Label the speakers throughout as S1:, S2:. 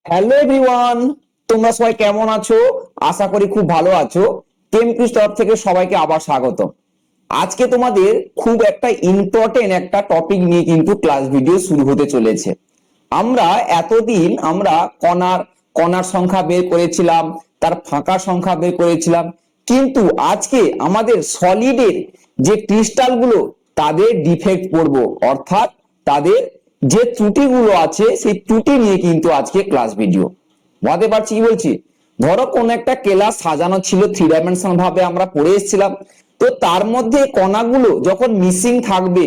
S1: Hello everyone, তোমরা সবাই কেমন আছো? আশা করি খুব ভালো আছো। কেমক্রিস তরফ থেকে সবাইকে আবার স্বাগত। আজকে তোমাদের খুব একটা ইম্পর্টেন্ট একটা টপিক নিয়ে কিন্তু ক্লাস ভিডিও শুরু হতে চলেছে। আমরা এতদিন কণার কণার সংখ্যা বের করেছিলাম, তার ফাঁকা সংখ্যা বের করেছিলাম, কিন্তু আজকে আমাদের সলিডের যে ক্রিস্টালগুলো তাদের ডিফেক্ট পড়বো, অর্থাৎ তাদের যে ত্রুটিগুলো আছে সেই ত্রুটি নিয়ে কিন্তু আজকে ক্লাস ভিডিও। বুঝতে পারছি কি বলছি? ধরো কোন একটা ক্লাস সাজানো ছিল, থ্রি ডাইমেনশনাল ভাবে আমরা পড়ে এসেছিলাম, তো তার মধ্যে কণাগুলো যখন মিসিং থাকবে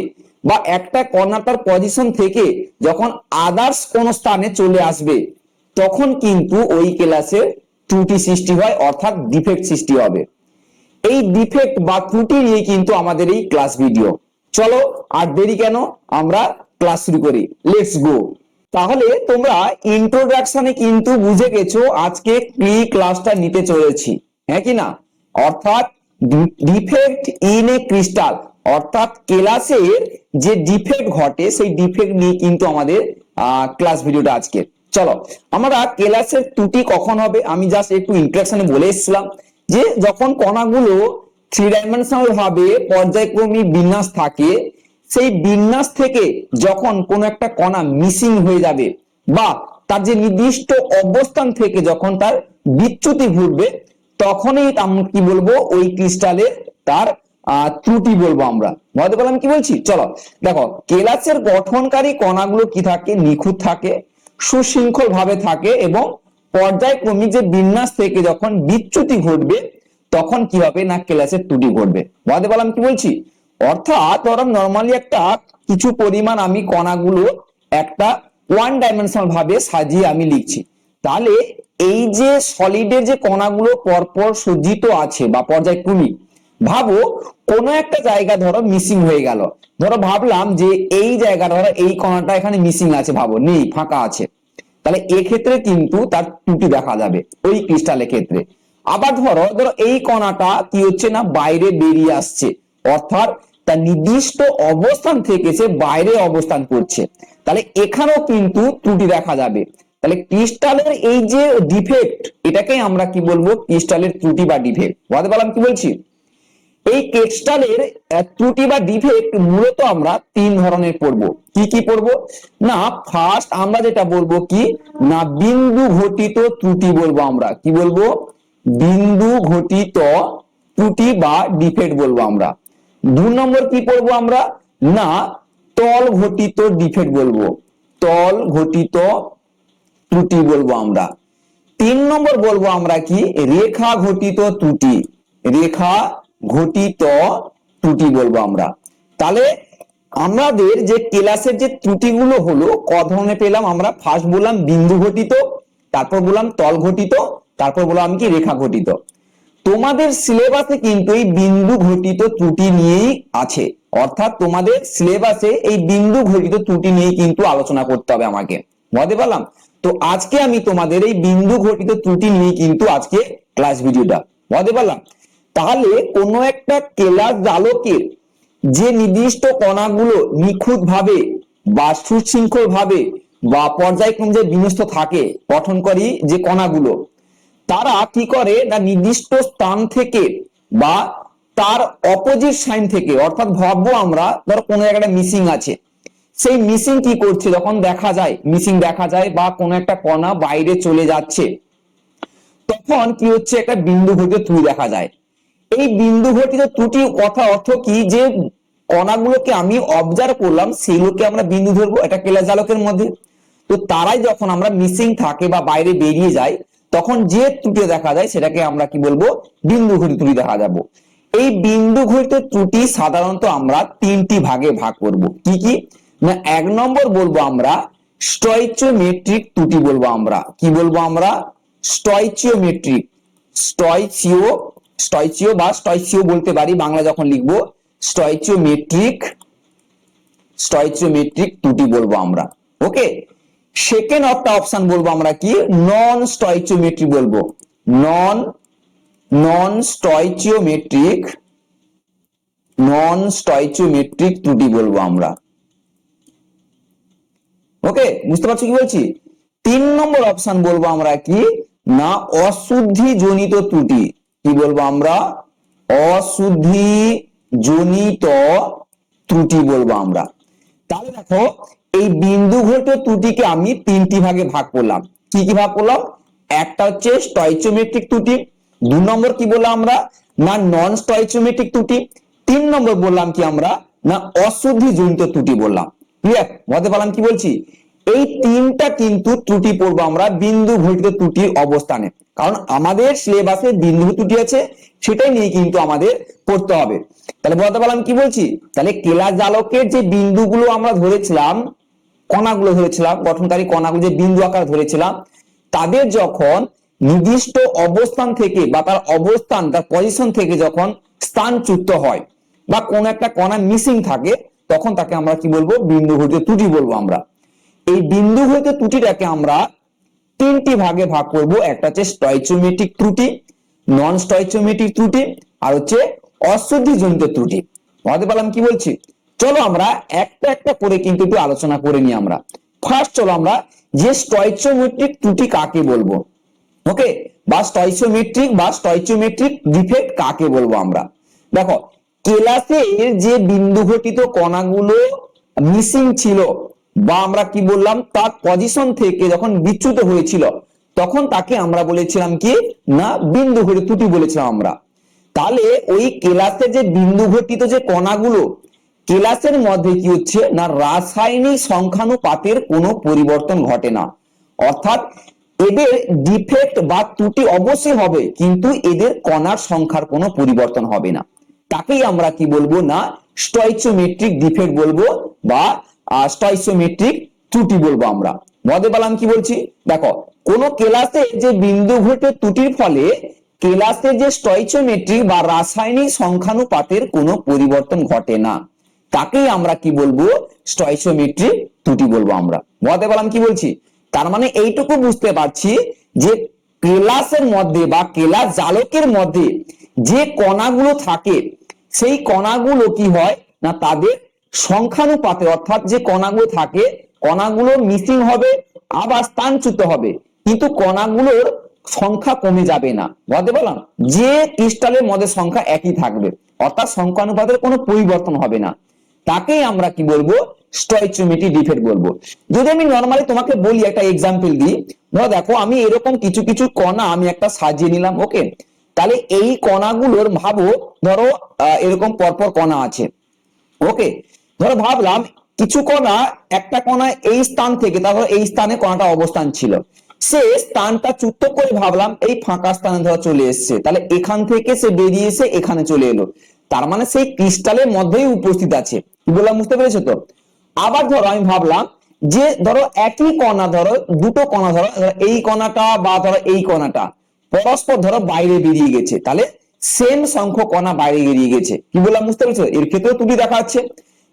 S1: বা একটা কণা তার পজিশন থেকে যখন আদার্স কোন স্থানে চলে আসবে, তখন কিন্তু ওই ক্লাসে ত্রুটি সৃষ্টি হয়, অর্থাৎ ডিফেক্ট সৃষ্টি হবে। এই ডিফেক্ট বা ত্রুটি নিয়ে কিন্তু আমাদের এই ক্লাস ভিডিও। চলো আর দেরি কেন, আমরা ক্লাস শুরু করি। Let's go. তাহলে তোমরা ইন্ট্রোডাকশনে কিন্তু বুঝে গেছো আজকে কি ক্লাসটা নিতে চলেছি, হ্যাঁ কি না? অর্থাৎ ডিফেক্ট ইন এ ক্রিস্টাল, অর্থাৎ ক্লাসের যে ডিফেক্ট ঘটে সেই ডিফেক্ট নিয়ে কিন্তু আমাদের ক্লাস ভিডিওটা আজকে। চলো, আমরা ক্লাসের ত্রুটি কখন হবে আমি জাস্ট একটু ইন্ট্রোডাকশনে বলে এসেছিলাম যে যখন কণাগুলো থ্রি ডাইমেনশনাল ভাবে পর্যায়ক্রমিক বিন্যাস থাকে, সেই বিন্যাস থেকে যখন কোন একটা কণা মিসিং হয়ে যাবে বা তার যে নির্দিষ্ট অবস্থান থেকে যখন তার বিচ্যুতি ঘটবে, তখনই আমরা কি বলবো, ওই ক্রিস্টালে তার ত্রুটি বলবো আমরা। বুঝতে পারলাম কি বলছি? চলো দেখো, কেলাসের গঠনকারী কণাগুলো কি থাকে, নিখুঁত থাকে, সুশৃঙ্খল ভাবে থাকে এবং পর্যায়ক্রমিক যে বিন্যাস থেকে যখন বিচ্যুতি ঘটবে তখন কি হবে না, ক্লাসের ত্রুটি ঘটবে। বুঝতে পারলাম কি বলছি? অর্থাৎ ধরো নর্মালি একটা কিছু পরিমাণ আমি কণাগুলো একটা ওয়ান ডাইমেনশনাল ভাবে সাজিয়ে আমি লিখছি, তাহলে এই যে সলিডের যে কণাগুলো পরপর সজ্জিত আছে বা পর্যায়ক্রমিক, ভাবো কোনো একটা জায়গা ধরো মিসিং হয়ে গেল, ধরো ভাবলাম যে এই জায়গা ধরো এই কণাটা এখানে মিসিং আছে, ভাবো নেই, ফাঁকা আছে, তাহলে এক্ষেত্রে কিন্তু তার ত্রুটি দেখা যাবে ওই ক্রিস্টালের ক্ষেত্রে। আবার ধরো ধরো এই কণাটা কি হচ্ছে না, বাইরে বেরিয়ে আসছে, অর্থাৎ তার নির্দিষ্ট অবস্থান থেকে সে বাইরে অবস্থান করছে, তাহলে এখানেও কিন্তু ত্রুটি দেখা যাবে। তাহলে ক্রিস্টালের এই যে ডিফেক্ট, এটাকে আমরা কি বলবো, ক্রিস্টালের ত্রুটি বা ডিফেক্ট। বুঝতে পারলাম কি বলছি? এই ক্রিস্টালের ত্রুটি বা ডিফেক্ট মূলত আমরা তিন ধরনের পড়বো। কি কি পড়বো না, ফার্স্ট আমরা যেটা বলবো কি না, বিন্দু ঘটিত ত্রুটি বলবো আমরা। কি বলবো? বিন্দু ঘটিত ত্রুটি বা ডিফেক্ট বলবো আমরা। 2 নম্বর কি পড়বো আমরা না, তল ঘটিত ডিফেক্ট বলবো, তল ঘটিত ত্রুটি বলবো আমরা। 3 নম্বর বলবো আমরা কি, রেখা ঘটিত ত্রুটি, রেখা ঘটিত ত্রুটি বলবো আমরা। তাহলে আমাদের যে ক্লাসের যে ত্রুটিগুলো হলো ক ধরনের পেলাম আমরা, ফার্স্ট বললাম বিন্দু ঘটিত, তারপর বললাম তল ঘটিত, তারপর বললাম কি রেখা ঘটিত। তোমাদের সিলেবাসে কিন্তু এই বিন্দু ঘটিত ত্রুটি নিয়েই আছে, অর্থাৎ তোমাদের সিলেবাসে এই বিন্দু ঘটিত ত্রুটি নিয়ে কিন্তু আলোচনা করতে হবে আমাকে। বুঝতে পারলাম? তো আজকে আমি তোমাদের এই বিন্দু ঘটিত ত্রুটি নিয়ে কিন্তু আজকে ক্লাস ভিডিওটা। বুঝতে পারলাম? তাহলে কোনো একটা ক্লাস জালকের যে নির্দিষ্ট কণাগুলো নিখুঁত ভাবে বা সুশৃঙ্খল ভাবে বা পর্যায়ক্রমে যে বিন্যস্ত থাকে গঠনকারী যে কণাগুলো, তারা কি করে না, নির্দিষ্ট স্থান থেকে বা তার অপোজিট সাইন থেকে, অর্থাৎ ভাববো আমরা ধরো কোনো জায়গাটা মিসিং আছে, সেই মিসিং কি করছে যখন দেখা যায়, মিসিং দেখা যায় বা কোনো একটা কণা বাইরে চলে যাচ্ছে, তখন কি হচ্ছে, একটা বিন্দু ঘটিত ত্রুটি দেখা যায়। এই বিন্দু ঘটিত ত্রুটি কথা অর্থ কি, যে কণাগুলোকে আমি অবজার্ভ করলাম সেগুলোকে আমরা বিন্দু ধরবো এটা কেলাস জালকের মধ্যে। তো তারাই যখন আমরা মিসিং থাকে বা বাইরে বেরিয়ে যায়, তখন যে ত্রুটি দেখা যায় সেটাকে আমরা কি বলবো, বিন্দু ঘটিত ত্রুটি দেখা যাবো। এই বিন্দু ঘটিত ত্রুটি সাধারণত আমরা তিনটি ভাগে ভাগ করব। কি কি না, 1 নম্বর বলবো আমরা স্টয়চিওমেট্রিক ত্রুটি বলবো আমরা। কি বলবো আমরা? স্টয়চিওমেট্রিক, স্টয়চিও, স্টয়চিও বা স্টয়চিও বলতে পারি বাংলা যখন লিখবো, স্টয়চিওমেট্রিক, স্টয়চিওমেট্রিক ত্রুটি বলবো আমরা। ওকে, সেকেন্ড একটা অপশন বলবো আমরা কি, নন স্টয়চিওমেট্রিক বলবো, নন নন স্টয়চিওমেট্রিক, নন স্টয়চিওমেট্রিক ত্রুটি বলবো আমরা। ওকে, বুঝতে পারছো কি বলছি? 3 নম্বর অপশন বলবো আমরা কি না অশুদ্ধি জনিত ত্রুটি। কি বলবো আমরা? অশুদ্ধি জনিত ত্রুটি বলবো আমরা। তাহলে দেখো এই বিন্দু ঘটিত ত্রুটিকে আমি 3টি ভাগে ভাগ করলাম। কি কি ভাগ করলাম? একটা হচ্ছে স্টয়চিওমেট্রিক ত্রুটি, 2 নম্বর কি বললাম আমরা না নন স্টয়চিওমেট্রিক ত্রুটি, 3 নম্বর বললাম কি আমরা না অশুদ্ধি জনিত ত্রুটি বললাম। ক্লিয়ার? বুঝতে পারলাম কি বলছি? এই তিনটা কিন্তু ত্রুটি পড়বো আমরা বিন্দু ঘটিত ত্রুটির অবস্থানে, কারণ আমাদের সিলেবাসে বিন্দু ত্রুটি আছে, সেটাই নিয়ে কিন্তু আমাদের পড়তে হবে। তাহলে বলতে পারলাম কি বলছি? তাহলে কেলাস জালকের যে বিন্দুগুলো আমরা ধরেছিলাম, কণাগুলো ধরেছিলাম, গঠনকারী কণাগুলো যে বিন্দু আকার ধরেছিলাম, তাদের যখন নির্দিষ্ট অবস্থান থেকে বা তার অবস্থান তার পজিশন থেকে যখন স্থানচ্যুত হয় বা কোন একটা কণা মিসিং থাকে, তখন তাকে আমরা কি বলবো? বিন্দু ঘটিত ত্রুটি বলবো আমরা। এই বিন্দু ঘটিত ত্রুটিটাকে আমরা 3টি ভাগে ভাগ করব। একটা হচ্ছে স্টয়চিওমেট্রিক ত্রুটি, নন স্টয়চিওমেট্রিক ত্রুটি, আর হচ্ছে অশুদ্ধি জনিত ত্রুটি। বুঝতে পারলাম কি বলছি? চলো আমরা একটা একটা করে কিন্তু একটু আলোচনা করে নিই আমরা। ফার্স্ট চলো আমরা যে স্টয়চিওমেট্রিক ত্রুটি কাকে বলবো, ওকে, বা স্টয়চিওমেট্রিক ডিফেক্ট কাকে বলবো আমরা। দেখো কেলাসের যে বিন্দু ঘটিত কণাগুলো মিসিং ছিল বা আমরা কি বললাম তার পজিশন থেকে যখন বিচ্যুত হয়েছিল, তখন তাকে আমরা বলেছিলাম কি না বিন্দু ঘটিত ত্রুটি বলেছিলাম আমরা। তাহলে ওই কেলাসের যে বিন্দু ঘটিত যে কণাগুলো, কেলাসের মধ্যে কি হচ্ছে না রাসায়নিক সংখ্যানুপাতের কোনো পরিবর্তন ঘটে না, অর্থাৎ এদের ডিফেক্ট বা ত্রুটি অবশ্যই হবে, কিন্তু এদের কণার সংখ্যার কোনো পরিবর্তন হবে না। তাকেই আমরা কি বলবো না স্টয়চিওমেট্রিক ডিফেক্ট বলবো বা স্টয়চিওমেট্রিক ত্রুটি বলবো আমরা। বুঝতে পারলাম কি বলছি? দেখো কোন কেলাসে যে বিন্দু ঘটে ত্রুটির ফলে কেলাসে যে স্টয়চিওমেট্রিক বা রাসায়নিক সংখ্যানুপাতের কোনো পরিবর্তন ঘটে না, তাকেই আমরা কি বলবো? স্টয়চিওমেট্রিক ত্রুটি বলবো আমরা। বুঝতে পারলাম কি বলছি? তার মানে এইটুকু বুঝতে পারছি যে কেলাসের মধ্যে বা কেলাস জালকের মধ্যে যে কণাগুলো থাকে, সেই কণাগুলো কি হয় না তাদের সংখ্যানুপাতে, অর্থাৎ যে কণাগুলো থাকে কণাগুলো মিসিং হবে আবার স্থানচ্যুত হবে, কিন্তু কণাগুলোর সংখ্যা কমে যাবে না। বুঝতে পারলাম? যে ক্রিস্টালের মধ্যে সংখ্যা একই থাকবে, অর্থাৎ সংখ্যানুপাতের কোনো পরিবর্তন হবে না, তাকেই আমরা কি বলবো? স্টয়চিওমেট্রিক ডিফেক্ট বলবো। যদি আমি নরমালি তোমাকে বলি একটা এক্সাম্পল দিই, ধরো দেখো আমি এরকম কিছু কিছু কণা আমি একটা সাজিয়ে নিলাম, ওকে, তাহলে এই কণাগুলোর ভাবো ধরো এরকম পরপর কণা আছে, ওকে, ধরো ভাবলাম কিছু কণা, একটা কণা এই স্থান থেকে, তারপর এই স্থানে কণাটা অবস্থান ছিল, সে স্থানটা চ্যুত করে ভাবলাম এই ফাঁকা স্থানে ধরো চলে এসছে, তাহলে এখান থেকে সে বেরিয়ে এসে এখানে চলে এলো, তার মানে সেই ক্রিস্টালের মধ্যেই উপস্থিত আছে। কি বললাম বুঝতে পেরেছো তো? আবার ধরো আমি ভাবলাম যে ধরো একই কণা, ধরো দুটো কণা, ধরো এই কণাটা বা ধরো এই কণাটা পরস্পর ধরো বাইরে বেরিয়ে গেছে, তাহলে সেম সংখ্যক কণা বাইরে বেরিয়ে গেছে। কি বললাম বুঝতে পেরেছো? এর ক্ষেত্রেও ত্রুটি দেখা যাচ্ছে।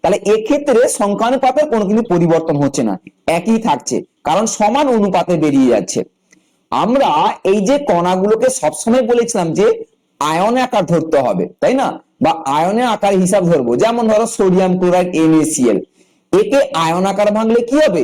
S1: তাহলে এক্ষেত্রে সংখ্যানুপাতের কোনো কিন্তু পরিবর্তন হচ্ছে না, একই থাকছে, কারণ সমান অনুপাতে বেরিয়ে যাচ্ছে। আমরা এই যে কণাগুলোকে সবসময় বলেছিলাম যে আয়নে আকার ধরতে হবে, তাই না, বা আয়নের আকার হিসাব ধরবো, যেমন ধরো সোডিয়াম ক্লোরাইড NaCl, একে আয়ন আকার ভাঙলে কি হবে?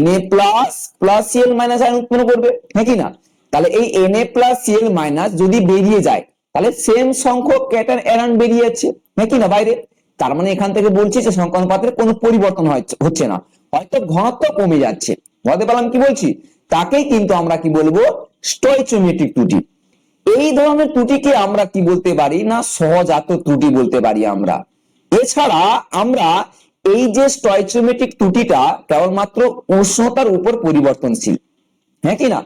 S1: Na plus plus Cl minus ion উৎপন্ন করবে, হ্যাঁ কি না? তাহলে এই Na প্লাস Cl মাইনাস যদি বেরিয়ে যায়, তাহলে সেম সংখ্যক ক্যাটায়ন অ্যানায়ন বেরিয়ে যাচ্ছে, হ্যাঁ কি না বাইরে। তার মানে এখান থেকে বলছি যে সংখ্যানুপাতের কোনো পরিবর্তন হচ্ছে না, হয়তো ঘনত্ব কমে যাচ্ছে। বুঝতে পারলাম কি বলছি? তাকেই কিন্তু আমরা কি বলবো? স্টয়চিওমেট্রিক ত্রুটি। এই ধরনের ত্রুটিকে আমরা কি বলতে পারি না সহজাত ত্রুটি বলতে পারি আমরা। এছাড়া আমরা এই যে স্টয়চিওমেট্রিক ত্রুটিটা কেবলমাত্র উষ্ণতার উপর পরিবর্তনশীল, হ্যাঁ কি না,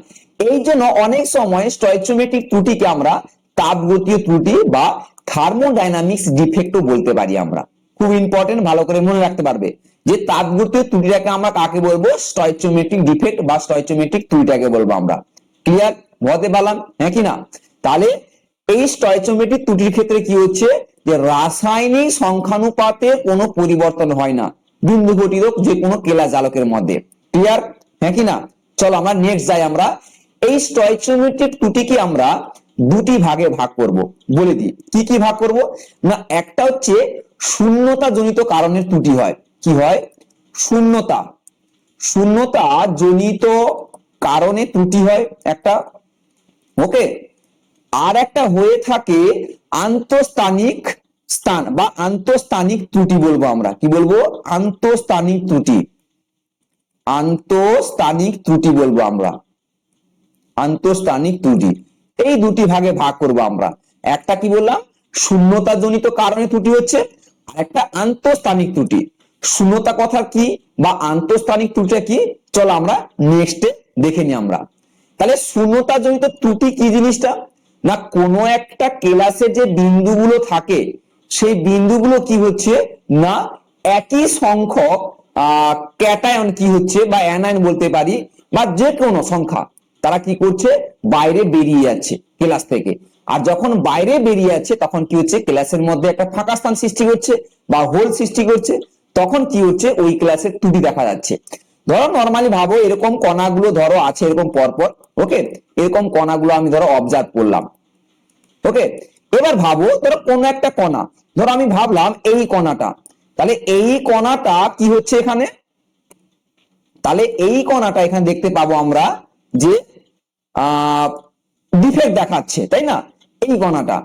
S1: এই জন্য অনেক সময় স্টয়চিওমেট্রিক ত্রুটিকে আমরা তাপগতীয় ত্রুটি বা থার্মোডাইনামিক্স ডিফেক্টও বলতে পারি আমরা। খুব ইম্পর্টেন্ট, ভালো করে মনে রাখতে পারবে যে তাপগতীয় ত্রুটিটাকে আমরা কাকে বলবো? স্টয়চিওমেট্রিক ডিফেক্ট বা স্টয়চিওমেট্রিক ত্রুটিটাকে বলবো আমরা। ক্লিয়ার? বুঝতে পারলাম, হ্যাঁ কি না? তাহলে এই স্টয়চিওমেট্রিক ত্রুটির ক্ষেত্রে কি হচ্ছে যে রাসায়নিক সংখ্যানুপাতের কোনো পরিবর্তন হয় না বিন্দু ঘটিত যে কোনো কেলাস জালকের মধ্যে। ক্লিয়ার, হ্যাঁ কি না? চলো আমরা নেক্সট যাই। আমরা এই স্টয়চিওমেট্রিক ত্রুটিকে আমরা দুটি ভাগে ভাগ করব, বলে দিই কি কি ভাগ করব না। একটা হচ্ছে শূন্যতা জনিত কারণের ত্রুটি হয়। কি হয়? শূন্যতা জনিত কারণে ত্রুটি হয় একটা, ওকে, আর একটা হয়ে থাকে আন্তঃস্থানিক স্থান বা আন্তঃস্থানিক ত্রুটি বলবো আমরা, কি বলবো, আন্তঃস্থানিক ত্রুটি, আন্তঃস্থানিক ত্রুটি বলবো আমরা, আন্তঃস্থানিক ত্রুটি। এই দুটি ভাগে ভাগ করবো আমরা, একটা কি বললাম শূন্যতা জনিত কারণে ত্রুটি হচ্ছে, আর একটা আন্তঃস্থানিক ত্রুটি। শূন্যতা কথা কি বা আন্তঃস্থানিক ত্রুটিটা কি, চলো আমরা নেক্সটে দেখে নিই আমরা। তাহলে শূন্যতা জনিত ত্রুটি কি জিনিসটা, না কোনো একটা ক্লাসে যে বিন্দুগুলো থাকে সেই বিন্দুগুলো কি হচ্ছে না একই সংখ্যক ক্যাটায়ন কি হচ্ছে বা অ্যানায়ন বলতে পারি বা যে কোনো সংখ্যা তারা কি করছে বাইরে বেরিয়ে যাচ্ছে ক্লাস থেকে। আর যখন বাইরে বেরিয়ে যাচ্ছে তখন কি হচ্ছে ক্লাসের মধ্যে একটা ফাঁকা স্থান সৃষ্টি করছে বা হোল সৃষ্টি করছে, তখন কি হচ্ছে ওই ক্লাসের ত্রুটি দেখা যাচ্ছে। ধরো নর্মালি ভাবো এরকম কণাগুলো ধরো আছে এরকম পরপর, ওকে, এরকম কণাগুলো আমি ধরো অবজার্ভ করলাম, ওকে। এবার ভাবো ধরো কোন একটা কণা, ধরো আমি ভাবলাম এই কণাটা, তাহলে এই কণাটা কি হচ্ছে এখানে, তাহলে এই কণাটা এখানে দেখতে পাবো আমরা যে ডিফেক্ট দেখাচ্ছে, তাই না? এই কণাটা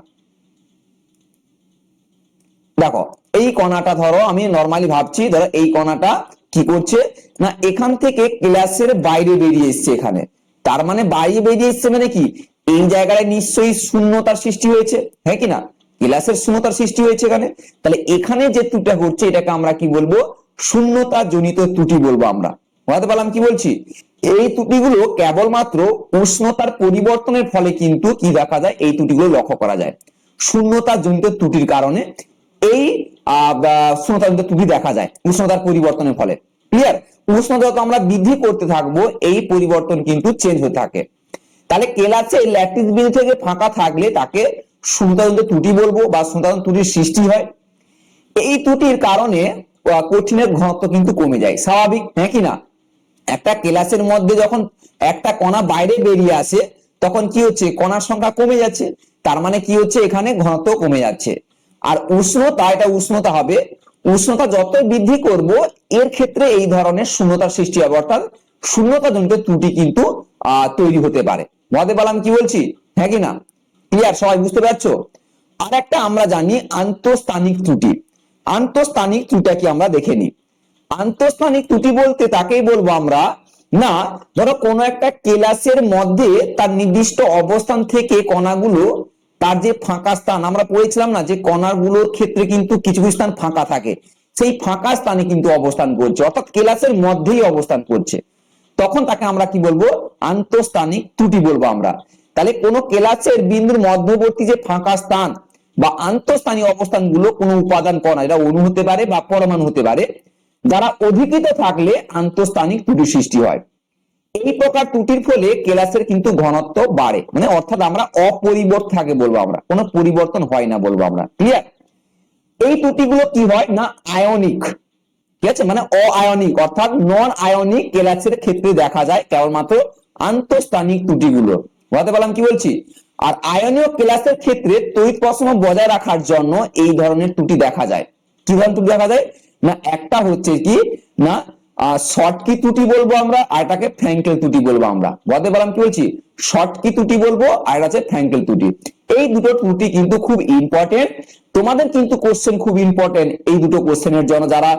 S1: দেখো, এই কণাটা ধরো আমি নর্মালি ভাবছি, ধরো এই কণাটা কি করছে না এখান থেকে ক্লাসের বাইরে বেরিয়ে এসছে এখানে, তার মানে বাইরে বেরিয়ে এসছে মানে কি এই জায়গায় নিশ্চয়ই শূন্যতার সৃষ্টি হয়েছে, হ্যাঁ কি না, ক্লাসের শূন্যতার সৃষ্টি হয়েছে এখানে। তাহলে এখানে যে ত্রুটিটা হচ্ছে এটাকে আমরা কি বলবো, শূন্যতা জনিত ত্রুটি বলবো আমরা। বুঝতে পারলাম কি বলছি? এই ত্রুটিগুলো কেবলমাত্র উষ্ণতার পরিবর্তনের ফলে কিন্তু কি দেখা যায়, এই ত্রুটিগুলো লক্ষ্য করা যায়। শূন্যতা জনিত ত্রুটির কারণে এই উষ্ণতা জনিত ত্রুটি দেখা যায় উষ্ণতার পরিবর্তনের ফলে। ক্লিয়ার? উষ্ণতা যত আমরা বৃদ্ধি করতে থাকবো এই পরিবর্তন কিন্তু চেঞ্জ হতে থাকে। তাহলে ক্লাসে ল্যাটিস বিন্দু থেকে ফাঁকা থাকলে তাকে শূন্যতা জনিত ত্রুটি বলবো বা শূন্যতা জনিত ত্রুটির সৃষ্টি হয়। এই ত্রুটির কারণে কঠিনের ঘনত্ব কিন্তু কমে যায়, স্বাভাবিক, হ্যাঁ কি না? একটা ক্লাসের মধ্যে যখন একটা কণা বাইরে বেরিয়ে আসে তখন কি হচ্ছে কণার সংখ্যা কমে যাচ্ছে, তার মানে কি হচ্ছে এখানে ঘনত্ব কমে যাচ্ছে। আর উষ্ণতা, এটা উষ্ণতা হবে, উষ্ণতা যত বৃদ্ধি করব এর ক্ষেত্রে এই ধরনের শূন্যতার সৃষ্টি হবে, অর্থাৎ শূন্যতা জনিত ত্রুটি কিন্তু তৈরি হতে পারে। বুঝতে পারলাম কি বলছি, হ্যাঁ কি না? ক্লিয়ার? সবাই বুঝতে পারছো? আর একটা আমরা জানি আন্তঃস্থানিক ত্রুটি। আন্তঃস্থানিক ত্রুটিটা কি আমরা দেখে নিই। আন্তঃস্থানিক ত্রুটি বলতে তাকেই বলবো আমরা, না ধরো কোন একটা ক্লাসের মধ্যে তার নির্দিষ্ট অবস্থান থেকে কণাগুলো তার যে ফাঁকা স্থান আমরা পড়েছিলাম না যে কণাগুলোর ক্ষেত্রে কিন্তু কিছু কিছু স্থান ফাঁকা থাকে, সেই ফাঁকা স্থানে কিন্তু অবস্থান করছে, অর্থাৎ ক্লাসের মধ্যেই অবস্থান করছে, তখন তাকে আমরা কি বলবো, আন্তঃস্থানিক ত্রুটি বলবো আমরা। তাহলে কোন ক্লাসের বিন্দুর মধ্যবর্তী যে ফাঁকা স্থান বা আন্তঃস্থানীয় অবস্থানগুলো কোনো উপাদান কণা, এটা অণু হতে পারে বা পরমাণু হতে পারে, যারা অধিকৃত থাকলে আন্তঃস্থানিক ত্রুটি সৃষ্টি হয়। এই প্রকার ত্রুটির ফলে ক্লাসের কিন্তু ঘনত্ব বাড়ে, মানে অর্থাৎ আমরা অপরিবর্ত থাকে বলবো আমরা, কোনো পরিবর্তন হয় না বলবো আমরা। ক্লিয়ার? এই ত্রুটিগুলো কি হয় না আয়নিক, ঠিক আছে, মানে অআয়নিক অর্থাৎ নন আয়নিক ক্লাসের ক্ষেত্রে দেখা যায় কেবলমাত্র আন্তঃস্থানিক ত্রুটিগুলো। বুঝতে পারলাম কি বলছি? আর আয়নীয় ক্লাসের ক্ষেত্রে তড়িৎ প্রবাহ বজায় রাখার জন্য এই ধরনের ত্রুটি দেখা যায়। কি ধরনের ত্রুটি দেখা যায় না, একটা হচ্ছে কি না শর্টকি ত্রুটি বলবো আমরা, আর এটাকে ফ্র্যাঙ্কেল ত্রুটি বলবো আমরা। বুঝতে পারলাম কি বলছি? শর্টকি ত্রুটি বলবো আর এটা হচ্ছে ফ্র্যাঙ্কেল ত্রুটি। এই দুটো ত্রুটি কিন্তু খুব ইম্পর্টেন্ট, তোমাদের কিন্তু কোশ্চেন খুব ইম্পর্টেন্ট এই দুটো কোশ্চেনের জন্য, যারা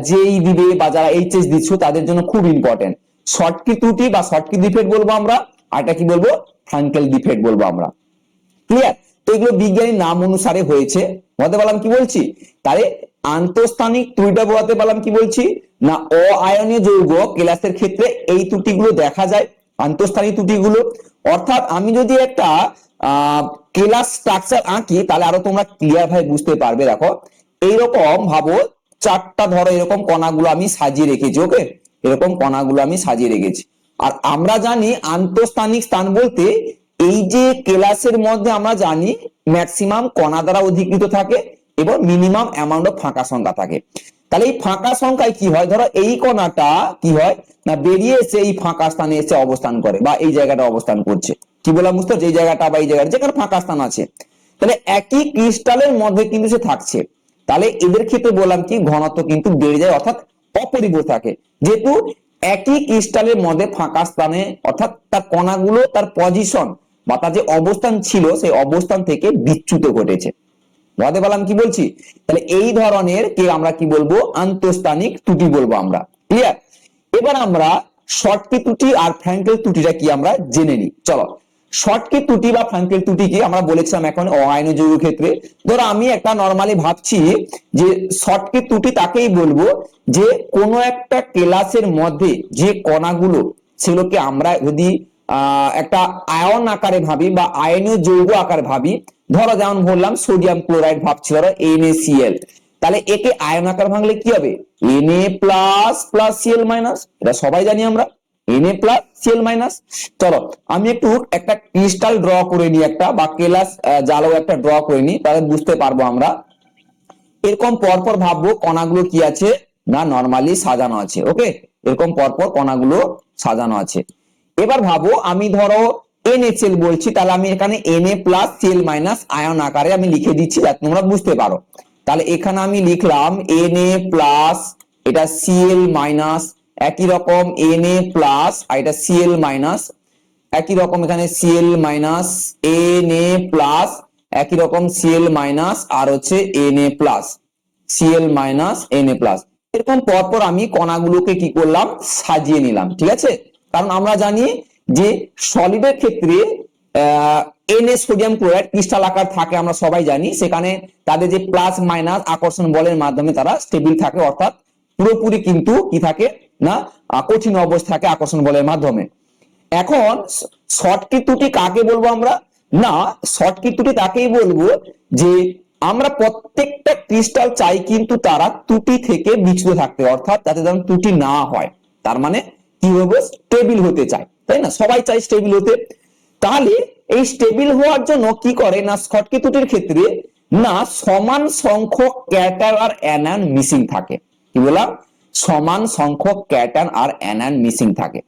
S1: জেই দিবে বা যারা এইচএস দিচ্ছ তাদের জন্য খুব ইম্পর্টেন্ট। শর্টকি ত্রুটি বা শর্টকি ডিফেক্ট বলবো আমরা, আর এটা কি বলবো, ফ্র্যাঙ্কেল ডিফেক্ট বলবো আমরা। ক্লিয়ার? তো এগুলো বিজ্ঞানী নাম অনুসারে হয়েছে। বলতে পারলাম কি বলছি? তাহলে আন্তঃস্থানিক ত্রুটিটা বলতে পারলাম কি বলছি না অআয়নীয় যৌগ ক্লাসের ক্ষেত্রে এই ত্রুটিগুলো দেখা যায়, আন্তঃস্থানিক ত্রুটিগুলো। অর্থাৎ আমি যদি একটা ক্লাস স্ট্রাকচার আঁকি তাহলে আরো তোমরা ক্লিয়ার ভাবে বুঝতে পারবে। দেখো এইরকম ভাবো চারটা ধরো এরকম কণাগুলো আমি সাজিয়ে রেখেছি, ওকে, এরকম কণাগুলো আমি সাজিয়ে রেখেছি। আর আমরা জানি আন্তঃস্থানিক স্থান বলতে এই যে ক্লাসের মধ্যে আমরা জানি ম্যাক্সিমাম কণা দ্বারা অধিকৃত থাকে এবং মিনিমাম অ্যামাউন্ট অফ ফাঁকা সংখ্যা থাকে। তাহলে এই ফাঁকা সংখ্যায় কি হয়, ধরো এই কণাটা কি হয় না বেরিয়ে এসে এই ফাঁকা স্থানে এসে অবস্থান করে বা এই জায়গাটা অবস্থান করছে, কি বললাম বুঝতে পারছো, এই জায়গাটা বা এই জায়গাটা যেখানে ফাঁকা স্থান আছে, তাহলে একই ক্রিস্টালের মধ্যে কিন্তু সে থাকছে। তাহলে এদের ক্ষেত্রে বললাম কি ঘনত্ব কিন্তু বেড়ে যায়, অর্থাৎ অপরিবর্তিত থাকে, যেহেতু একই ক্রিস্টালের মধ্যে ফাঁকা স্থানে অর্থাৎ তার কণাগুলো তার পজিশন বা তার যে অবস্থান ছিল সেই অবস্থান থেকে বিচ্যুত ঘটেছে। বুঝতে পারলাম কি বলছি? তাহলে এই ধরনের কে আমরা কি বলবো, আন্তঃস্থানিক ত্রুটি বলবো আমরা। ক্লিয়ার? এবার আমরা শর্টকি ত্রুটি আর ফ্র্যাঙ্কেল ত্রুটিটা কি আমরা জেনে নিই। চলো, শর্টকি ত্রুটি বা ফ্র্যাঙ্কেল ত্রুটি কি আমরা বলেছিলাম এখন অআয়নীয় যৌগ ক্ষেত্রে। ধরো আমি একটা নরমালি ভাবছি যে শর্টকি ত্রুটি তাকেই বলবো যে কোনো একটা ক্লাসের মধ্যে যে কণাগুলো সেগুলোকে আমরা যদি একটা আয়ন আকারে ভাবি বা আয়নীয় যৌগ আকারে ভাবি, ধরো যেমন বললাম সোডিয়াম ক্লোরাইড ভাবছি ধরো NaCl, তাহলে একে আয়ন আকার ভাঙলে কি হবে, Na plus plus Cl minus, এটা সবাই জানি আমরা, Na প্লাস Cl মাইনাস। চলো আমি একটু একটা ক্রিস্টাল ড্র করে নিই একটা, বা কেলাস জালো একটা ড্র করে নিই, তাহলে বুঝতে পারবো আমরা। এরকম পরপর ভাববো কণাগুলো কি আছে না নরমালি সাজানো আছে। ওকে, এরকম পরপর কণাগুলো সাজানো আছে। এবার ভাবো আমি ধরো NaCl বলছি, তাহলে আমি এখানে Na plus Cl minus ion আকারে আমি লিখে দিচ্ছি যাতে তোমরা বুঝতে পারো। তাহলে এখানে আমি লিখলাম Na প্লাস, এটা Cl মাইনাস, একই রকম Na প্লাস আর এটা Cl মাইনাস, একই রকম এখানে Cl মাইনাস, Na প্লাস, একই রকম Cl মাইনাস আর হচ্ছে Na plus, Cl minus Na plus. এরকম পরপর আমি কণাগুলোকে কি করলাম, সাজিয়ে নিলাম। ঠিক আছে, কারণ আমরা জানি যে সলিডের ক্ষেত্রে Na সোডিয়াম ক্লোরাইড ক্রিস্টাল আকার থাকে, আমরা সবাই জানি, সেখানে তাদের যে প্লাস মাইনাস আকর্ষণ বলের মাধ্যমে তারা স্টেবল থাকে, অর্থাৎ পুরোপুরি কিন্তু কি থাকে না কঠিন অবস্থা থাকে আকর্ষণ বলের মাধ্যমে। এখন শর্টকি ত্রুটি কাকে বলবো আমরা, না শর্টকি ত্রুটি তাকেই বলবো যে আমরা প্রত্যেকটা ক্রিস্টাল চাই কিন্তু তারা ত্রুটি থেকে বিচ্যুত থাকতে, অর্থাৎ যাতে যেন ত্রুটি না হয়, তার মানে কি হবে, স্টেবল হতে চায়, তাই না, সবাই চাই স্টেবল হতে। তাহলে এই স্টেবল হওয়ার জন্য কি করে না শর্টকি ত্রুটির ক্ষেত্রে না সমান সংখ্যক ক্যাটায়ন আর অ্যানায়ন মিসিং থাকে। কি বললাম, সমান সংখ্যক ক্যাটায়ন আর অ্যানায়ন মিসিং থাকে।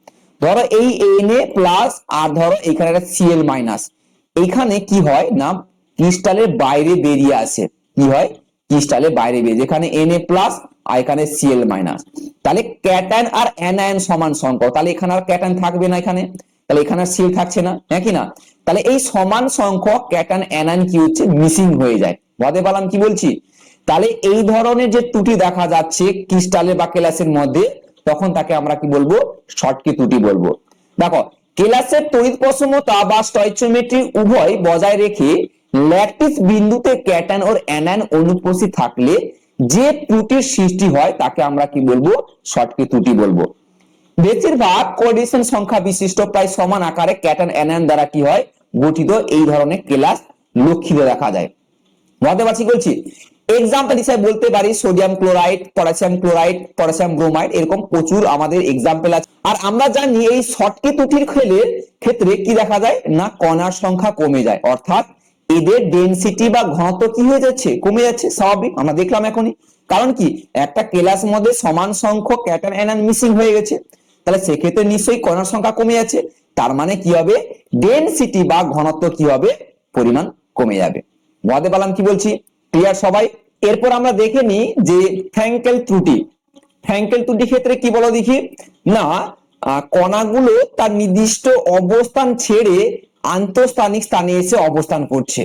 S1: ধরো এই Na প্লাস আর ধরো এখানে একটা Cl মাইনাস, এখানে কি হয় না ক্রিস্টালের বাইরে বেরিয়ে আসে, কি হয় ক্রিস্টালের বাইরে বেরিয়ে, যেখানে Na প্লাস আর এখানে Cl মাইনাস, তাহলে ক্যাটায়ন আর অ্যানায়ন সমান সংখ্যক, তাহলে এখানে আর ক্যাটায়ন থাকবে না, এখানে তাহলে এখানে Cl থাকছে না, হ্যাঁ কি না, তাহলে এই সমান সংখ্যক ক্যাটায়ন অ্যানায়ন কি হচ্ছে, মিসিং হয়ে যায়। বুঝতে পারলাম কি বলছি? তাহলে এই ধরনের যে ত্রুটি দেখা যাচ্ছে ক্রিস্টালের বা কেলাসের মধ্যে, তখন তাকে আমরা কি বলবো, শর্টকি ত্রুটি বলবো। দেখো কেলাসের তড়িৎ প্রসমতা বা স্টয়চিওমেট্রি উভয় বজায় রেখে ল্যাটিস বিন্দুতে ক্যাটায়ন ও অ্যানায়ন অনুপস্থিত থাকলে যে ত্রুটির সৃষ্টি হয় তাকে আমরা কি বলবো, শর্টকি ত্রুটি বলবো। বেশিরভাগ কোঅর্ডিনেশন সংখ্যা বিশিষ্ট প্রায় সমান আকারে ক্যাটায়ন অ্যানায়ন দ্বারা কি হয় গঠিত এই ধরনের কেলাস লক্ষিত দেখা যায়। বুঝতে পারছি বলছি? এক্সাম্পল হিসেবে বলতে পারি সোডিয়াম ক্লোরাইড, পটাশিয়াম ব্রোমাইড, এরকম প্রচুর আমাদের এক্সাম্পল আছে। আর আমরা জানি এই শর্টকি ত্রুটির ক্ষেত্রে কি দেখা যায় না কণার সংখ্যা কমে যায়, অর্থাৎ এদের ডেনসিটি বা ঘনত্ব কি হয়ে যাচ্ছে, কমে যাচ্ছে, স্বাভাবিক, আমরা দেখলাম এখনই। কারণ কি একটা কেলাস মধ্যে সমান সংখ্যক ক্যাটায়ন অ্যানায়ন মিসিং হয়ে গেছে, তাহলে সেক্ষেত্রে নিশ্চয়ই কণার সংখ্যা কমে যাচ্ছে, তার মানে কি হবে, ডেনসিটি বা ঘনত্ব কি হবে, পরিমাণ কমে যাবে। বুঝতে পারলাম কি বলছি? ক্লিয়ার সবাই? এরপর আমরা দেখে নিই যে ফ্র্যাঙ্কেল ত্রুটি। ফ্র্যাঙ্কেল ত্রুটি ক্ষেত্রে কি বলো দেখি না কণাগুলো তার নির্দিষ্ট অবস্থান ছেড়ে আন্তঃস্থানিক স্থানে এসে অবস্থান করছে,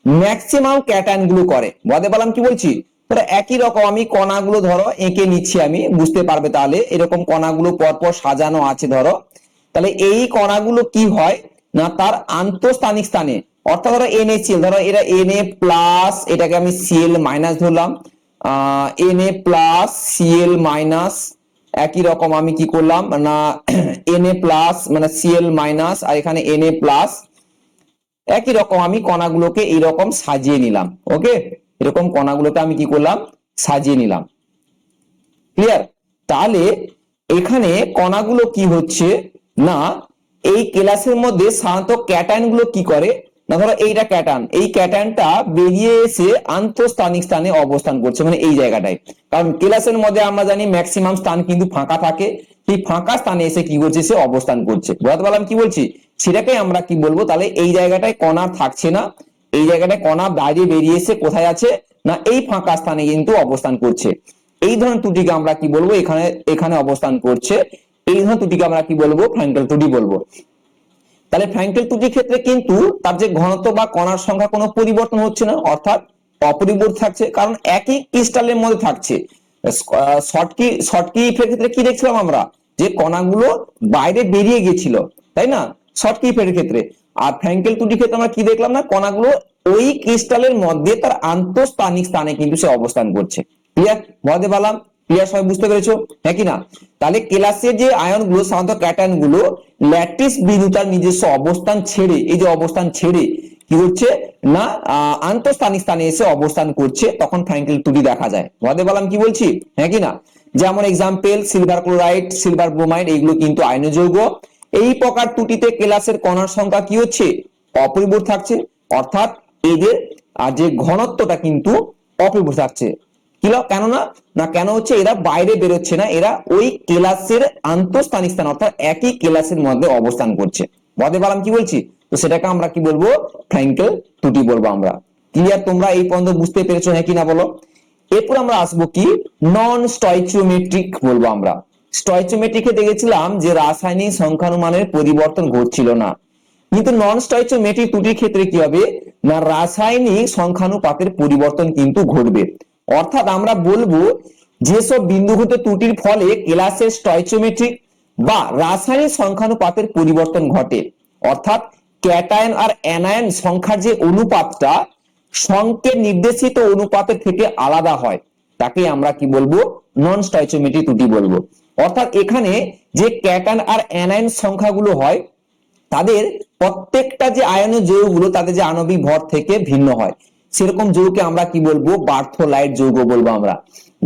S1: ম্যাক্সিমাম ক্যাটায়ন গুলো করে। বুঝতে পারলাম কি বলছি? ধরো একই রকম আমি কণাগুলো ধরো এঁকে নিচ্ছি, আমি বুঝতে পারবে, তাহলে এরকম কণাগুলো পরপর সাজানো আছে ধরো, তাহলে এই কণাগুলো কি হয় না তার আন্তঃস্থানিক স্থানে, অর্থাৎ ধরো NaCl, ধরো এটা Na প্লাস, এটাকে আমি Cl মাইনাস ধরলাম, Na প্লাস Cl মাইনাস, একই রকম আমি কি করলাম না Na প্লাস মানে Cl মাইনাস আর এখানে Na প্লাস, একই রকম আমি কণাগুলোকে এইরকম সাজিয়ে নিলাম। ওকে, এরকম কণাগুলোকে আমি কি করলাম, সাজিয়ে নিলাম। ক্লিয়ার? তাহলে এখানে কণাগুলো কি হচ্ছে না এই কেলাসের মধ্যে সাধারণত ক্যাটায়ন গুলো কি করে না, ধরো এইটা ক্যাটায়ন, এই ক্যাটায়নটা বেরিয়ে এসে আন্তঃস্থানিক স্থানে অবস্থান করছে, মানে এই জায়গাটায়, কারণ কেলাসের মধ্যে আমরা জানি ম্যাক্সিমাম স্থান কিন্তু ফাঁকা থাকে, সেই ফাঁকা স্থানে এসে কি করছে, সে অবস্থান করছে। বুঝতে পারলাম কি বলছি? সেটাকে আমরা কি বলবো, তাহলে এই জায়গাটায় কণা থাকছে না, এই জায়গাটায় কণা বাইরে বেরিয়ে এসে কোথায় আছে না এই ফাঁকা স্থানে কিন্তু অবস্থান করছে, এই ধরনের ত্রুটিকে আমরা কি বলবো, এখানে এখানে অবস্থান করছে, এই ধরনের ত্রুটিকে আমরা কি বলবো, ফ্র্যাঙ্কেল ত্রুটি বলবো। তাহলে ফ্র্যাঙ্কেল ত্রুটির ক্ষেত্রে কিন্তু তার যে ঘনত্ব বা কণার সংখ্যা কোনো পরিবর্তন হচ্ছে না, অর্থাৎ অপরিবর্তিত থাকছে, কারণ একই ক্রিস্টালের মধ্যে থাকছে। শর্টকি ইফেক্টের ক্ষেত্রে কি দেখছিলাম আমরা, যে কণাগুলো বাইরে বেরিয়ে গেছিল, তাই না, শর্টকি ইফেক্টের ক্ষেত্রে। আর ফ্র্যাঙ্কেল ত্রুটির ক্ষেত্রে আমরা কি দেখলাম, না কণাগুলো ওই ক্রিস্টালের মধ্যে তার আন্তঃস্থানিক স্থানে কিন্তু সে অবস্থান করছে। ক্লিয়ার, বলতে পারলাম? ক্লিয়ার, সবাই বুঝতে পেরেছো, হ্যাঁ কি না? তাহলে কেলাসের যে আয়ন গুলো, সাধারণত ক্যাটায়ন গুলো ল্যাটিস বিন্দু তার নিজস্ব অবস্থান ছেড়ে, এই যে অবস্থান ছেড়ে কি হচ্ছে না আন্তঃস্থানিক স্থানে এসে অবস্থান করছে, তখন ফ্র্যাঙ্কেল ত্রুটি দেখা যায়। বলতে পারলাম কি বলছি, হ্যাঁ কি না? যেমন example silver chloride, silver bromide, এগুলো কিন্তু আয়ন যৌগ। এই প্রকার ত্রুটিতে কেলাসের কণার সংখ্যা কি হচ্ছে, অপরিবর্তিত থাকছে, অর্থাৎ এদের যে ঘনত্বটা কিন্তু অপরিবর্তিত থাকছে। কেননা না কেন হচ্ছে, এরা বাইরে বেরোচ্ছে না, এরা ওই কেলাসের আন্তঃস্থানিক স্থান অর্থাৎ একই কেলাসের মধ্যে অবস্থান করছে। বলতে পারলাম কি বলছি? তো সেটাকে আমরা কি বলবো, ফ্র্যাঙ্কেল ত্রুটি বলবো আমরা। ক্লিয়ার, তোমরা এই পর্যন্ত বুঝতে পেরেছো, হ্যাঁ কি না বলো? এরপর আমরা আসবো কি, নন স্টয়চিওমেট্রিক বলবো আমরা। স্টয়চিওমেট্রিকে দেখেছিলাম যে রাসায়নিক সংখ্যানুমানের পরিবর্তন ঘটছিল না, কিন্তু নন স্টয়চিওমেট্রিক ত্রুটির ক্ষেত্রে কি হবে না, রাসায়নিক সংখ্যানুপাতের পরিবর্তন কিন্তু ঘটবে। অর্থাৎ আমরা বলবো যেসব বিন্দুগত ত্রুটির ফলে ক্লাসের স্টয়চিওমেট্রিক বা রাসায়নিক সংখ্যানুপাতের পরিবর্তন ঘটে, অর্থাৎ ক্যাটায়ন আর অ্যানায়ন সংখ্যার যে অনুপাতটা সংকেত নির্দেশিত অনুপাতের থেকে আলাদা হয়, তাকে আমরা কি বলবো, নন স্টয়চিওমেট্রিক ত্রুটি বলবো। অর্থাৎ এখানে যে ক্যাটায়ন আর অ্যানায়ন সংখ্যাগুলো হয়, তাদের প্রত্যেকটা যে আয়ন যৌগগুলো তাদের যে আণবিক ভর থেকে ভিন্ন হয়, সেরকম যৌগকে আমরা কি বলবো, বার্থোলাইট যৌগ বলবো আমরা।